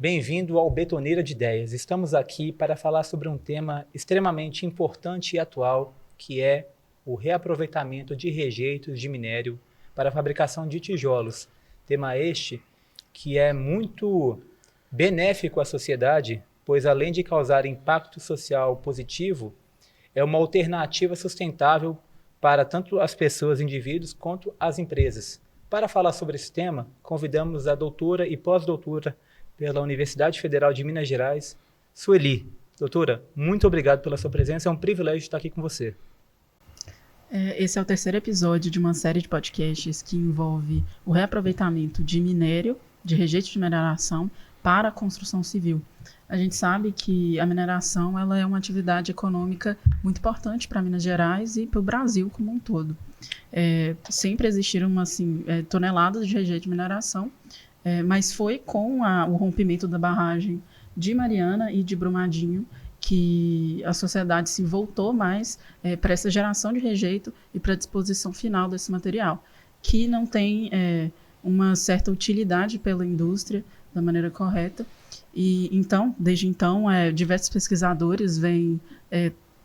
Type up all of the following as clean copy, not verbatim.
Bem-vindo ao Betoneira de Ideias. Estamos aqui para falar sobre um tema extremamente importante e atual, que é o reaproveitamento de rejeitos de minério para a fabricação de tijolos. Tema este que é muito benéfico à sociedade, pois além de causar impacto social positivo, é uma alternativa sustentável para tanto as pessoas, indivíduos, quanto as empresas. Para falar sobre esse tema, convidamos a doutora e pós-doutora pela Universidade Federal de Minas Gerais, Sueli. Doutora, muito obrigado pela sua presença, é um privilégio estar aqui com você. Esse é o terceiro episódio de uma série de podcasts que envolve o reaproveitamento de minério, de rejeito de mineração, para a construção civil. A gente sabe que a mineração ela é uma atividade econômica muito importante para Minas Gerais e para o Brasil como um todo. Sempre existiram toneladas de rejeito de mineração, mas foi com o rompimento da barragem de Mariana e de Brumadinho que a sociedade se voltou mais para essa geração de rejeito e para a disposição final desse material, que não tem uma certa utilidade pela indústria da maneira correta. E então, desde então, diversos pesquisadores vêm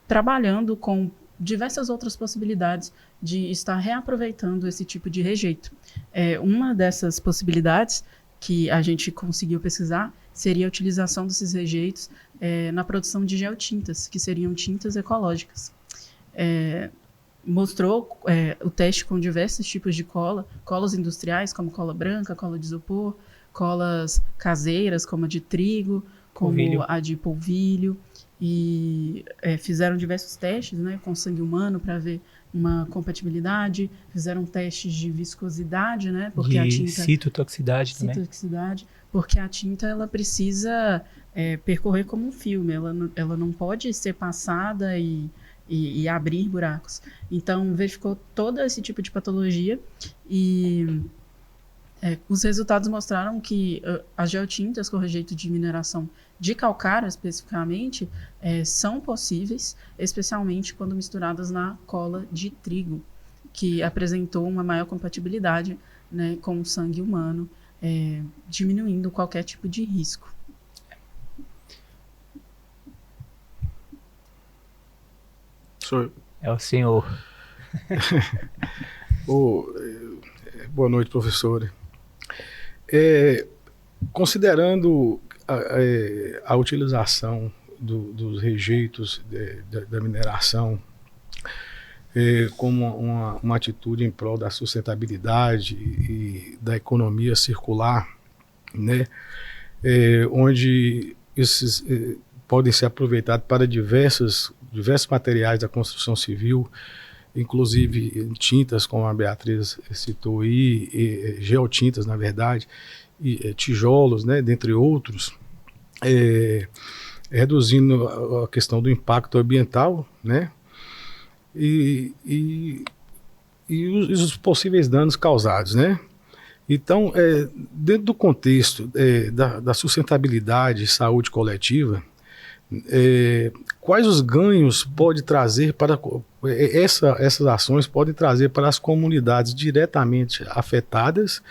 trabalhando com diversas outras possibilidades de estar reaproveitando esse tipo de rejeito. Uma dessas possibilidades que a gente conseguiu pesquisar seria a utilização desses rejeitos na produção de geotintas, que seriam tintas ecológicas. Mostrou o teste com diversos tipos de colas industriais, como cola branca, cola de isopor, colas caseiras, como a de trigo, como polvilho. A de polvilho, e fizeram diversos testes, né, com sangue humano para ver uma compatibilidade, fizeram testes de viscosidade, né, porque a tinta... citotoxicidade também. Citotoxicidade, porque a tinta ela precisa percorrer como um filme, ela não pode ser passada e abrir buracos. Então, verificou todo esse tipo de patologia e os resultados mostraram que as geotintas com rejeito de mineração de calcário, especificamente, são possíveis, especialmente quando misturadas na cola de trigo, que apresentou uma maior compatibilidade, né, com o sangue humano, diminuindo qualquer tipo de risco. Sou eu. É o senhor. Boa noite, professora. Considerando a utilização dos rejeitos da mineração como uma atitude em prol da sustentabilidade e da economia circular, né, onde esses podem ser aproveitados para diversos materiais da construção civil, inclusive tintas, como a Beatriz citou aí, geotintas, na verdade, e tijolos, né, dentre outros, reduzindo a questão do impacto ambiental, né, e os possíveis danos causados, né. Então, dentro do contexto da sustentabilidade e saúde coletiva, quais os ganhos pode trazer para essas ações podem trazer para as comunidades diretamente afetadas,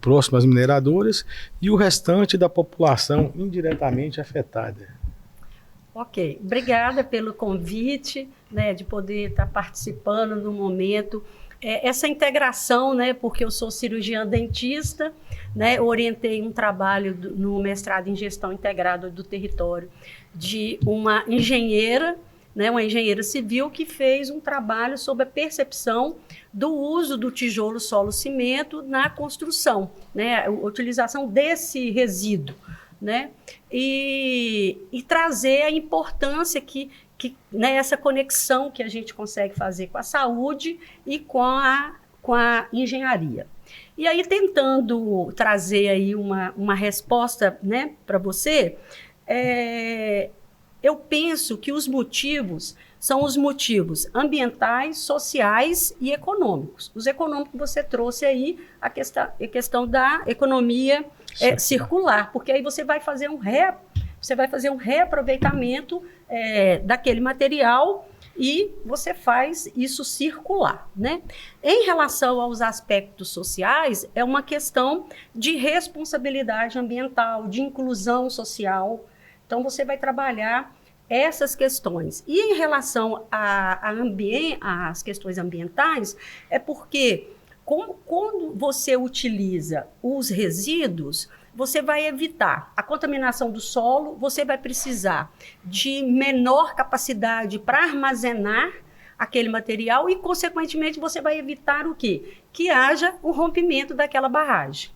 próximas às mineradoras, e o restante da população indiretamente afetada? Ok, obrigada pelo convite, né, de poder estar participando no momento. Essa integração, né, porque eu sou cirurgiã dentista, né, orientei um trabalho no mestrado em gestão integrada do território de uma engenheira, né, uma engenheira civil que fez um trabalho sobre a percepção do uso do tijolo solo cimento na construção, né, a utilização desse resíduo, né, e trazer a importância que né, essa conexão que a gente consegue fazer com a saúde e com a engenharia. E aí, tentando trazer aí uma resposta, né, para você, eu penso que os motivos são os motivos ambientais, sociais e econômicos. Os econômicos você trouxe aí a questão da economia circular, porque aí você vai fazer um reaproveitamento daquele material e você faz isso circular, né? Em relação aos aspectos sociais, é uma questão de responsabilidade ambiental, de inclusão social. Então, você vai trabalhar essas questões. E em relação às questões ambientais, é porque quando você utiliza os resíduos, você vai evitar a contaminação do solo, você vai precisar de menor capacidade para armazenar aquele material e, consequentemente, você vai evitar o quê? Que haja o rompimento daquela barragem,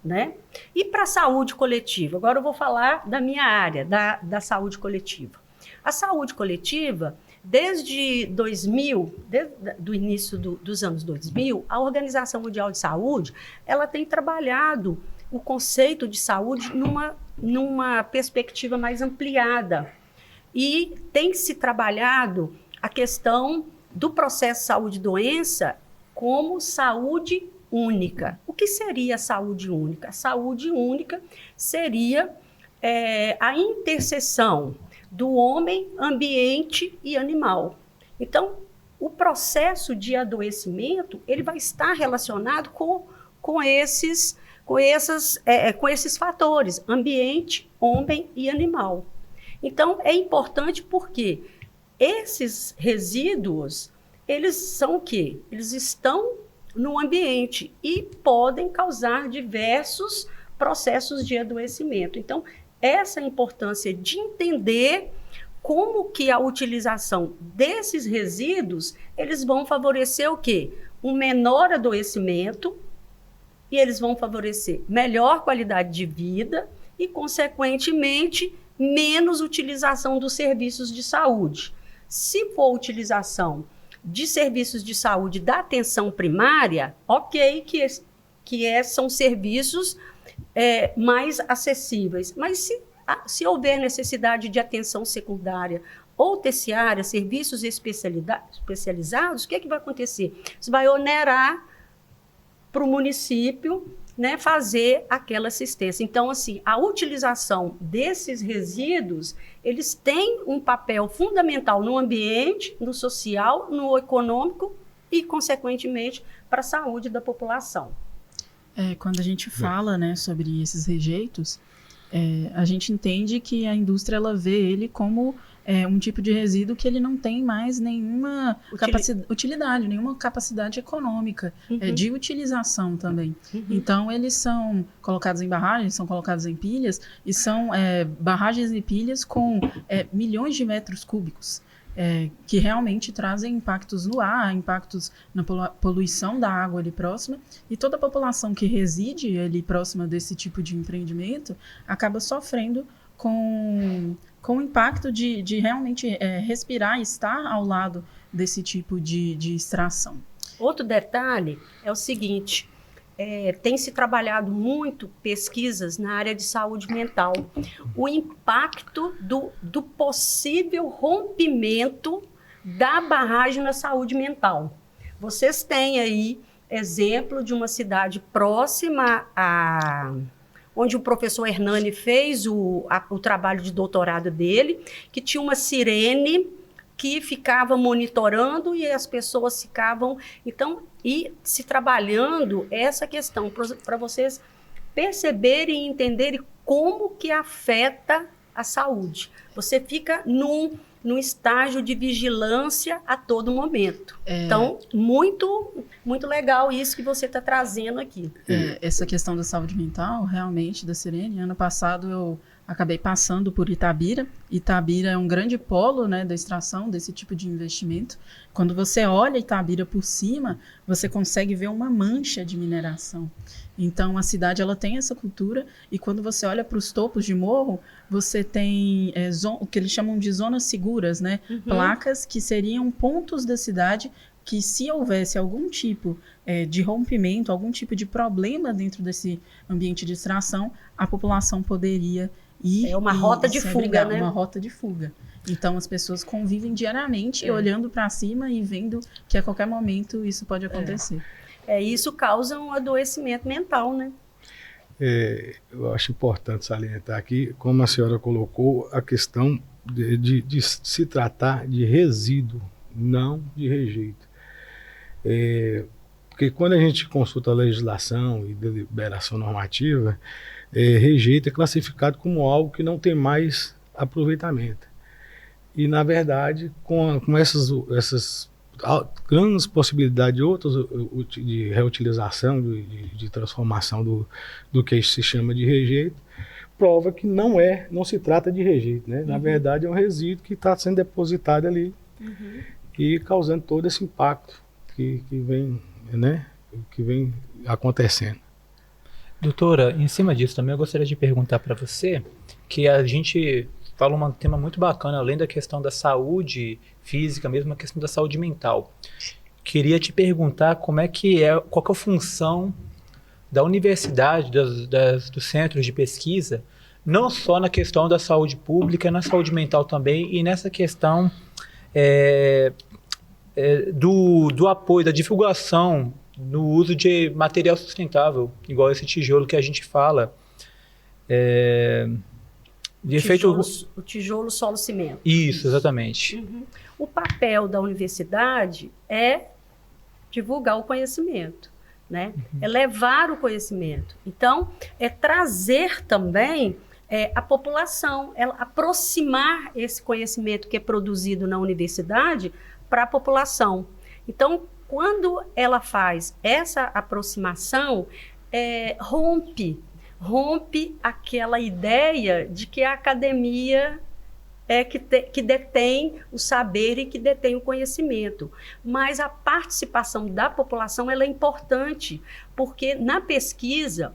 né? E para a saúde coletiva? Agora eu vou falar da minha área, da saúde coletiva. A saúde coletiva, desde 2000, do início dos anos 2000, a Organização Mundial de Saúde, ela tem trabalhado o conceito de saúde numa perspectiva mais ampliada. E tem se trabalhado a questão do processo saúde-doença como saúde única. O que seria a saúde única? A saúde única seria a interseção do homem, ambiente e animal. Então, o processo de adoecimento ele vai estar relacionado com esses fatores, ambiente, homem e animal. Então, é importante porque esses resíduos, eles são o quê? Eles estão no ambiente e podem causar diversos processos de adoecimento. Então, essa é a importância de entender como que a utilização desses resíduos, eles vão favorecer o quê? Um menor adoecimento, e eles vão favorecer melhor qualidade de vida e, consequentemente, menos utilização dos serviços de saúde. Se for utilização de serviços de saúde da atenção primária, ok, são serviços mais acessíveis. Mas se houver necessidade de atenção secundária ou terciária, serviços especializados, o que vai acontecer? Isso vai onerar para o município, né, fazer aquela assistência. Então, assim, a utilização desses resíduos, eles têm um papel fundamental no ambiente, no social, no econômico e, consequentemente, para a saúde da população. Quando a gente fala, né, sobre esses rejeitos, a gente entende que a indústria ela vê ele como um tipo de resíduo que ele não tem mais nenhuma utilidade, nenhuma capacidade econômica de utilização também. Então, eles são colocados em barragens, são colocados em pilhas, e são barragens e pilhas com milhões de metros cúbicos, que realmente trazem impactos no ar, impactos na poluição da água ali próxima, e toda a população que reside ali próxima desse tipo de empreendimento acaba sofrendo com o impacto de realmente respirar e estar ao lado desse tipo de extração. Outro detalhe é o seguinte, tem se trabalhado muito pesquisas na área de saúde mental, o impacto do possível rompimento da barragem na saúde mental. Vocês têm aí exemplo de uma cidade próxima onde o professor Hernani fez o trabalho de doutorado dele, que tinha uma sirene que ficava monitorando e as pessoas ficavam... Então, e se trabalhando essa questão, para vocês perceberem e entenderem como que afeta a saúde. Você fica num estágio de vigilância a todo momento. Então, muito, muito legal isso que você está trazendo aqui. Essa questão da saúde mental, realmente, da sirene. Ano passado eu acabei passando por Itabira. Itabira é um grande polo, né, da extração desse tipo de investimento. Quando você olha Itabira por cima, você consegue ver uma mancha de mineração. Então, a cidade ela tem essa cultura, e quando você olha para os topos de morro, você tem o que eles chamam de zonas seguras, né? Placas que seriam pontos da cidade que, se houvesse algum tipo de rompimento, algum tipo de problema dentro desse ambiente de extração, a população poderia ir. É uma rota de fuga, né? Uma rota de fuga. Então, as pessoas convivem diariamente olhando para cima e vendo que a qualquer momento isso pode acontecer. Isso causa um adoecimento mental, né? Eu acho importante salientar aqui, como a senhora colocou, a questão de se tratar de resíduo, não de rejeito. Porque quando a gente consulta a legislação e deliberação normativa, rejeito é classificado como algo que não tem mais aproveitamento. E, na verdade, com essas grandes possibilidades de outras de reutilização, de transformação do que se chama de rejeito, prova que não se trata de rejeito, né? Na verdade, é um resíduo que está sendo depositado ali e causando todo esse impacto que vem, né, que vem acontecendo. Doutora, em cima disso também eu gostaria de perguntar para você que a gente fala um tema muito bacana, além da questão da saúde física, mesmo a questão da saúde mental. Queria te perguntar qual que é a função da universidade, dos centros de pesquisa, não só na questão da saúde pública, na saúde mental também, e nessa questão do apoio, da divulgação no uso de material sustentável, igual esse tijolo que a gente fala. O tijolo solo cimento. Isso, exatamente. O papel da universidade é divulgar o conhecimento, né? É levar o conhecimento. Então, é trazer também a população, aproximar esse conhecimento que é produzido na universidade para a população. Então, quando ela faz essa aproximação, rompe aquela ideia de que a academia que detém o saber e que detém o conhecimento. Mas a participação da população ela é importante, porque na pesquisa,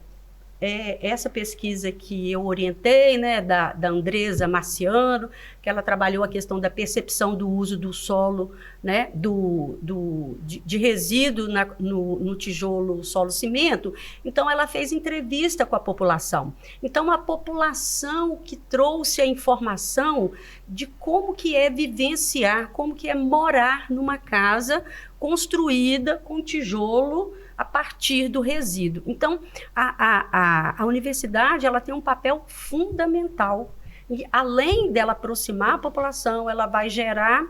essa pesquisa que eu orientei, né, da Andresa Marciano, que ela trabalhou a questão da percepção do uso do solo, né, de resíduo no tijolo solo cimento. Então, ela fez entrevista com a população. Então, a população que trouxe a informação de como que é vivenciar, como que é morar numa casa construída com tijolo a partir do resíduo. Então, a universidade ela tem um papel fundamental. E, além dela aproximar a população, ela vai gerar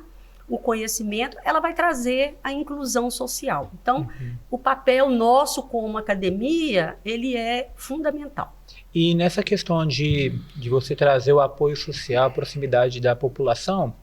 o conhecimento, ela vai trazer a inclusão social. Então, o papel nosso como academia, ele é fundamental. E nessa questão de você trazer o apoio social, a proximidade da população,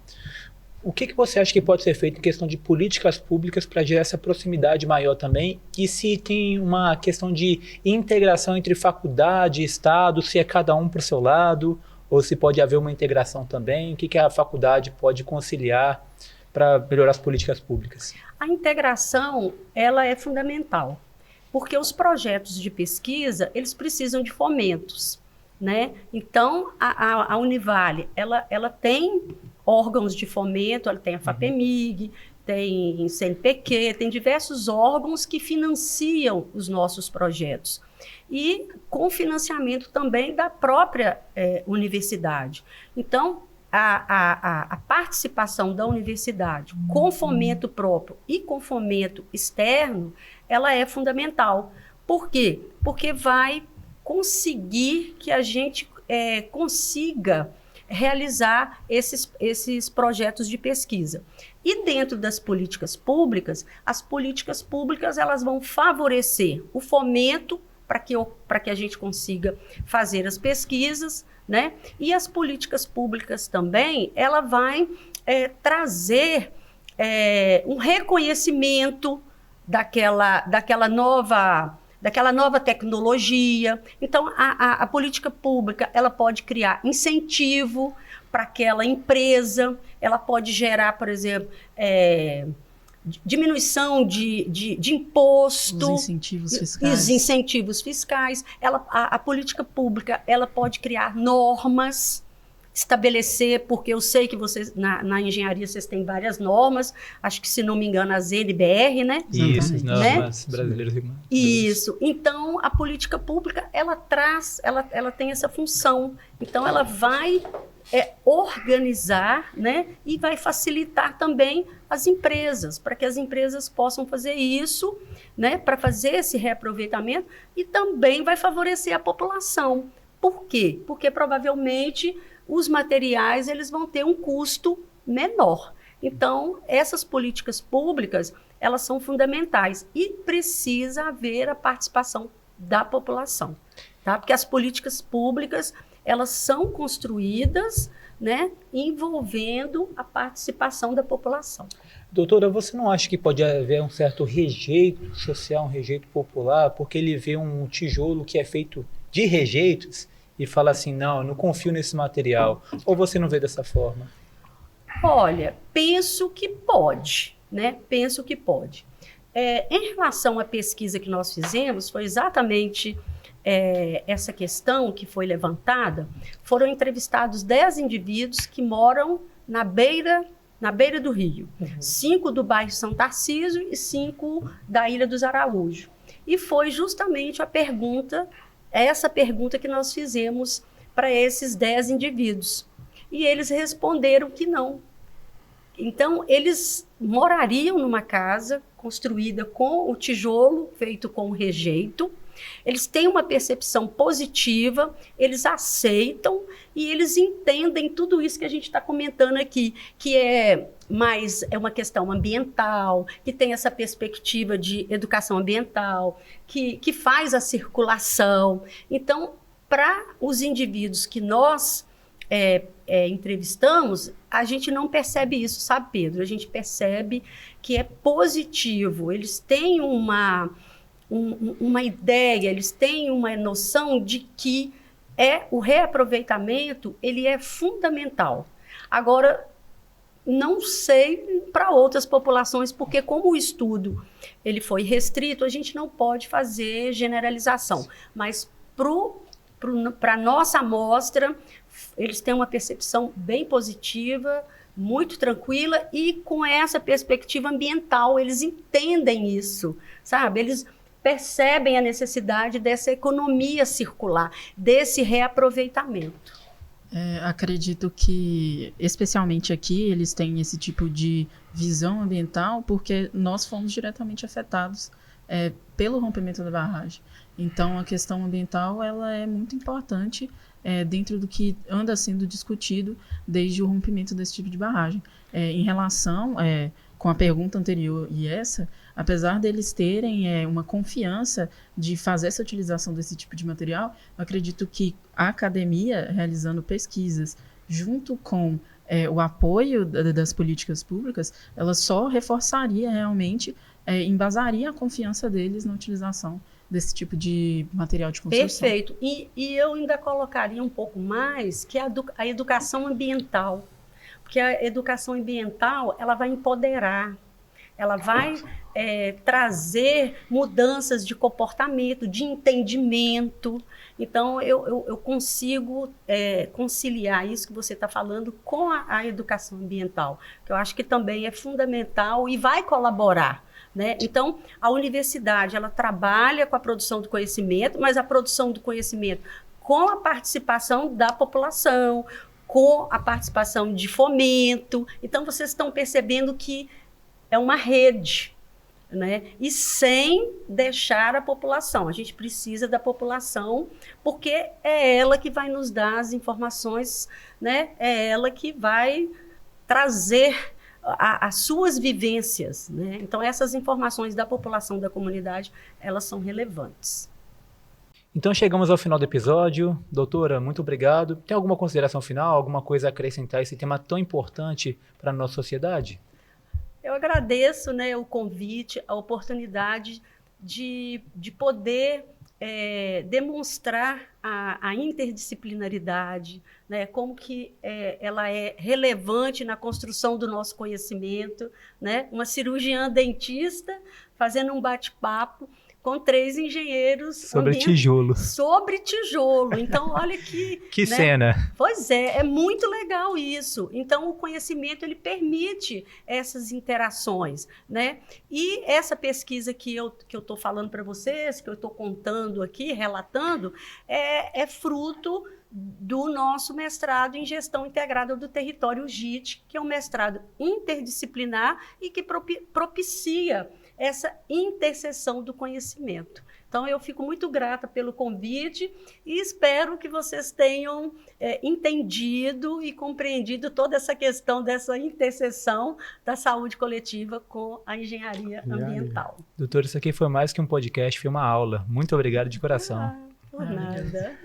o que você acha que pode ser feito em questão de políticas públicas para gerar essa proximidade maior também? E se tem uma questão de integração entre faculdade e Estado, se é cada um para o seu lado, ou se pode haver uma integração também? O que a faculdade pode conciliar para melhorar as políticas públicas? A integração, ela é fundamental, porque os projetos de pesquisa, eles precisam de fomentos, né? Então, a Univale, ela tem órgãos de fomento, ela tem a FAPEMIG, tem CNPq, tem diversos órgãos que financiam os nossos projetos. E com financiamento também da própria universidade. Então, a participação da universidade com fomento próprio e com fomento externo, ela é fundamental. Por quê? Porque vai conseguir que a gente consiga realizar esses projetos de pesquisa. E dentro das políticas públicas, as políticas públicas elas vão favorecer o fomento para que a gente consiga fazer as pesquisas, né? E as políticas públicas também, ela vai trazer um reconhecimento daquela nova tecnologia. Então, a política pública ela pode criar incentivo para aquela empresa, ela pode gerar, por exemplo, diminuição de imposto, os incentivos fiscais. Os incentivos fiscais. A política pública ela pode criar normas, estabelecer, porque eu sei que vocês, na engenharia, vocês têm várias normas, acho que, se não me engano, as NBR, né? Isso, normas né? brasileiras. Isso. Então, a política pública, ela tem essa função. Então, ela vai organizar, né? E vai facilitar também as empresas, para que as empresas possam fazer isso, né? Para fazer esse reaproveitamento, e também vai favorecer a população. Por quê? Porque provavelmente os materiais eles vão ter um custo menor. Então, essas políticas públicas, elas são fundamentais e precisa haver a participação da população, tá? Porque as políticas públicas, elas são construídas, né, envolvendo a participação da população. Doutora, você não acha que pode haver um certo rejeito social, um rejeito popular, porque ele vê um tijolo que é feito de rejeitos e fala assim, não, eu não confio nesse material? Ou você não vê dessa forma? Olha, penso que pode, né? Penso que pode. Em relação à pesquisa que nós fizemos, foi exatamente essa questão que foi levantada. Foram entrevistados 10 indivíduos que moram na beira do rio. 5 do bairro São Tarcísio e 5 da Ilha dos Araújos. E foi justamente essa pergunta que nós fizemos para esses 10 indivíduos. E eles responderam que não. Então, eles morariam numa casa construída com o tijolo feito com rejeito. Eles têm uma percepção positiva, eles aceitam e eles entendem tudo isso que a gente está comentando aqui, que é uma questão ambiental, que tem essa perspectiva de educação ambiental, que faz a circulação. Então, para os indivíduos que nós entrevistamos, a gente não percebe isso, sabe, Pedro? A gente percebe que é positivo. Eles têm uma ideia, eles têm uma noção de que o reaproveitamento ele é fundamental. Agora, não sei para outras populações, porque como o estudo ele foi restrito, a gente não pode fazer generalização. Mas para a nossa amostra, eles têm uma percepção bem positiva, muito tranquila, e com essa perspectiva ambiental, eles entendem isso, sabe? Eles percebem a necessidade dessa economia circular, desse reaproveitamento. Acredito que, especialmente aqui, eles têm esse tipo de visão ambiental porque nós fomos diretamente afetados pelo rompimento da barragem. Então, a questão ambiental ela é muito importante dentro do que anda sendo discutido desde o rompimento desse tipo de barragem. Em relação com a pergunta anterior e essa, apesar deles terem uma confiança de fazer essa utilização desse tipo de material, eu acredito que a academia, realizando pesquisas junto com o apoio das políticas públicas, ela só reforçaria realmente, embasaria a confiança deles na utilização desse tipo de material de construção. Perfeito. E eu ainda colocaria um pouco mais que a educação ambiental. Porque a educação ambiental, ela vai empoderar, ela vai trazer mudanças de comportamento, de entendimento. Então, eu consigo conciliar isso que você está falando com a educação ambiental, que eu acho que também é fundamental e vai colaborar, né? Então, a universidade, ela trabalha com a produção do conhecimento, mas a produção do conhecimento com a participação da população, com a participação de fomento. Então, vocês estão percebendo que é uma rede, né? E sem deixar a população. A gente precisa da população, porque é ela que vai nos dar as informações, né? É ela que vai trazer as suas vivências, né? Então, essas informações da população, da comunidade, elas são relevantes. Então chegamos ao final do episódio. Doutora, muito obrigado. Tem alguma consideração final, alguma coisa a acrescentar a esse tema tão importante para a nossa sociedade? Eu agradeço, né, o convite, a oportunidade de poder demonstrar a interdisciplinaridade, né, como que ela é relevante na construção do nosso conhecimento, né? Uma cirurgiã dentista fazendo um bate-papo com 3 engenheiros sobre tijolo. Sobre tijolo. Então, olha que né? Cena. Pois é muito legal isso. Então, o conhecimento ele permite essas interações, né? E essa pesquisa que eu estou falando para vocês, que eu estou contando aqui, relatando, é fruto do nosso mestrado em Gestão Integrada do Território, GIT, que é um mestrado interdisciplinar e que propicia essa interseção do conhecimento. Então, eu fico muito grata pelo convite e espero que vocês tenham entendido e compreendido toda essa questão dessa interseção da saúde coletiva com a engenharia ambiental. Doutora, isso aqui foi mais que um podcast, foi uma aula. Muito obrigado de coração. Por nada.